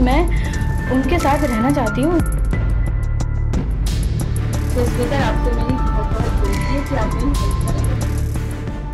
मैं उनके साथ रहना चाहती हूँ।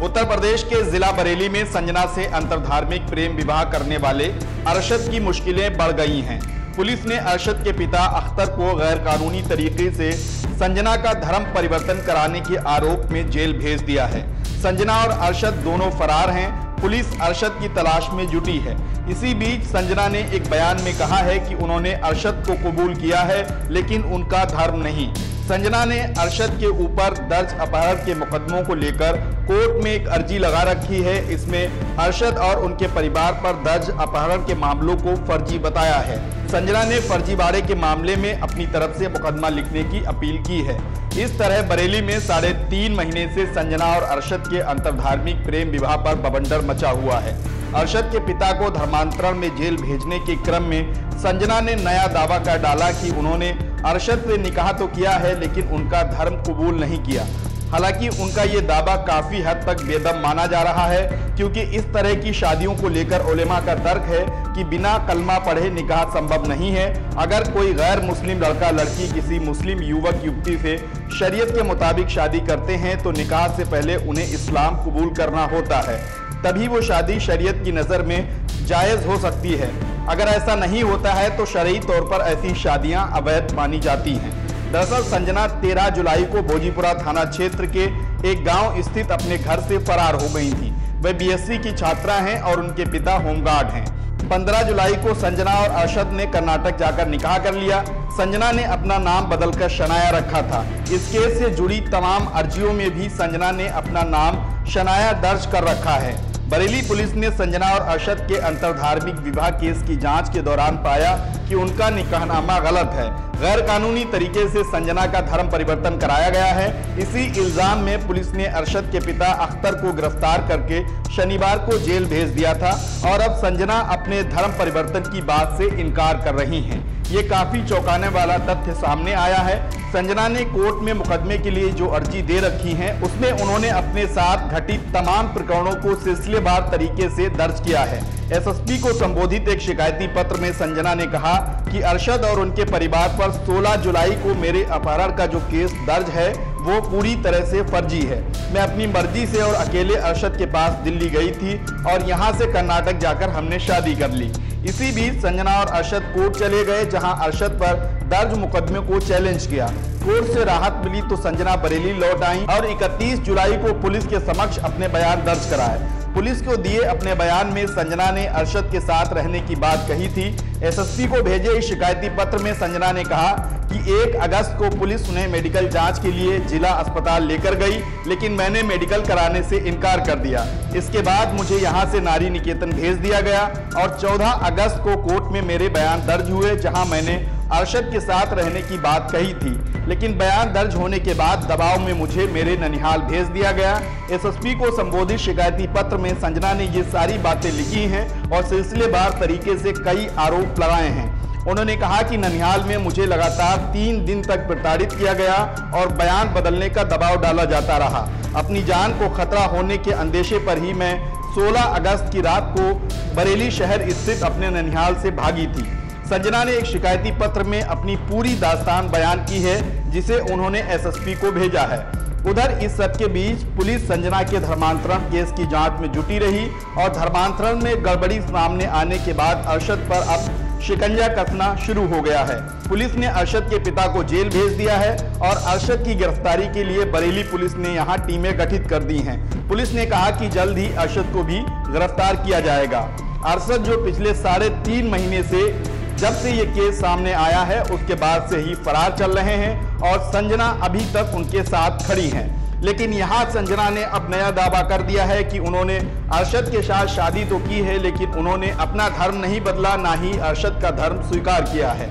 उत्तर प्रदेश के जिला बरेली में संजना से अंतरधार्मिक प्रेम विवाह करने वाले अरशद की मुश्किलें बढ़ गई हैं। पुलिस ने अरशद के पिता अख्तर को गैरकानूनी तरीके से संजना का धर्म परिवर्तन कराने के आरोप में जेल भेज दिया है। संजना और अरशद दोनों फरार हैं। पुलिस अरशद की तलाश में जुटी है। इसी बीच संजना ने एक बयान में कहा है कि उन्होंने अरशद को कबूल किया है, लेकिन उनका धर्म नहीं। संजना ने अरशद के ऊपर दर्ज अपहरण के मुकदमों को लेकर कोर्ट में एक अर्जी लगा रखी है। इसमें अरशद और उनके परिवार पर दर्ज अपहरण के मामलों को फर्जी बताया है। संजना ने फर्जीवाड़े के मामले में अपनी तरफ से मुकदमा लिखने की अपील की है। इस तरह बरेली में 3.5 महीने से संजना और अरशद के अंतरधार्मिक प्रेम विवाह पर बवंडर मचा हुआ है। अरशद के पिता को धर्मांतरण में जेल भेजने के क्रम में संजना ने नया दावा कर डाला कि उन्होंने अरशद से निकाह तो किया है, लेकिन उनका धर्म कबूल नहीं किया। हालांकि उनका ये दावा काफी हद तक बेदम माना जा रहा है, क्योंकि इस तरह की शादियों को लेकर उलेमा का तर्क है कि बिना कलमा पढ़े निकाह संभव नहीं है। अगर कोई गैर मुस्लिम लड़का लड़की किसी मुस्लिम युवक युवती से शरीयत के मुताबिक शादी करते हैं तो निकाह से पहले उन्हें इस्लाम कबूल करना होता है, तभी वो शादी शरीयत की नज़र में जायज़ हो सकती है। अगर ऐसा नहीं होता है तो शरई तौर पर ऐसी शादियां अवैध मानी जाती हैं। दरअसल संजना 13 जुलाई को भोजीपुरा थाना क्षेत्र के एक गांव स्थित अपने घर से फरार हो गई थी। वे बीएससी की छात्रा हैं और उनके पिता होमगार्ड हैं। 15 जुलाई को संजना और अरशद ने कर्नाटक जाकर निकाह कर लिया। संजना ने अपना नाम बदलकर शनाया रखा था। इस केस से जुड़ी तमाम अर्जियों में भी संजना ने अपना नाम शनाया दर्ज कर रखा है। बरेली पुलिस ने संजना और अरशद के अंतरधार्मिक विवाह केस की जांच के दौरान पाया कि उनका निकाहनामा गलत है। गैर कानूनी तरीके से संजना का धर्म परिवर्तन कराया गया है। इसी इल्जाम में पुलिस ने अरशद के पिता अख्तर को गिरफ्तार करके शनिवार को जेल भेज दिया था और अब संजना अपने धर्म परिवर्तन की बात से इनकार कर रही हैं। ये काफी चौंकाने वाला तथ्य सामने आया है। संजना ने कोर्ट में मुकदमे के लिए जो अर्जी दे रखी है उसमें उन्होंने अपने साथ घटित तमाम प्रकरणों को सिलसिलेवार तरीके से दर्ज किया है। एसएसपी को संबोधित एक शिकायती पत्र में संजना ने कहा कि अरशद और उनके परिवार पर 16 जुलाई को मेरे अपहरण का जो केस दर्ज है वो पूरी तरह से फर्जी है। मैं अपनी मर्जी से और अकेले अरशद के पास दिल्ली गई थी और यहाँ से कर्नाटक जाकर हमने शादी कर ली। इसी बीच संजना और अरशद कोर्ट चले गए, जहां अरशद पर दर्ज मुकदमे को चैलेंज किया। कोर्ट से राहत मिली तो संजना बरेली लौट आई और 31 जुलाई को पुलिस के समक्ष अपने बयान दर्ज कराए। पुलिस को दिए अपने बयान में संजना ने अरशद के साथ रहने की बात कही थी। एसएसपी को भेजे इस शिकायती पत्र में संजना ने कहा कि 1 अगस्त को पुलिस उन्हें मेडिकल जांच के लिए जिला अस्पताल लेकर गई, लेकिन मैंने मेडिकल कराने से इनकार कर दिया। इसके बाद मुझे यहां से नारी निकेतन भेज दिया गया और 14 अगस्त को कोर्ट में मेरे बयान दर्ज हुए, जहां मैंने अरशद के साथ रहने की बात कही थी, लेकिन बयान दर्ज होने के बाद दबाव में मुझे मेरे ननिहाल भेज दिया गया। एसएसपी को संबोधित शिकायती पत्र में संजना ने ये सारी बातें लिखी हैं और सिलसिलेवार तरीके से कई आरोप लगाए हैं। उन्होंने कहा कि ननिहाल में मुझे लगातार 3 दिन तक प्रताड़ित किया गया और बयान बदलने का दबाव डाला जाता रहा। अपनी जान को खतरा होने के अंदेशे पर ही मैं 16 अगस्त की रात को बरेली शहर स्थित अपने ननिहाल से भागी थी। संजना ने एक शिकायती पत्र में अपनी पूरी दास्तान बयान की है, जिसे उन्होंने एसएसपी को भेजा है। उधर इस सब के बीच पुलिस संजना के धर्मांतरण केस की जांच में जुटी रही और धर्मांतरण में गड़बड़ी सामने आने के बाद अरशद पर अब शिकंजा कसना शुरू हो गया है। पुलिस ने अरशद के पिता को जेल भेज दिया है और अरशद की गिरफ्तारी के लिए बरेली पुलिस ने यहां टीमें गठित कर दी हैं। पुलिस ने कहा कि जल्द ही अरशद को भी गिरफ्तार किया जाएगा। अरशद जो पिछले 3.5 महीने से जब से ये केस सामने आया है उसके बाद से ही फरार चल रहे हैं और संजना अभी तक उनके साथ खड़ी हैं। लेकिन यहाँ संजना ने अब नया दावा कर दिया है कि उन्होंने अरशद के साथ शादी तो की है, लेकिन उन्होंने अपना धर्म नहीं बदला, ना ही अरशद का धर्म स्वीकार किया है।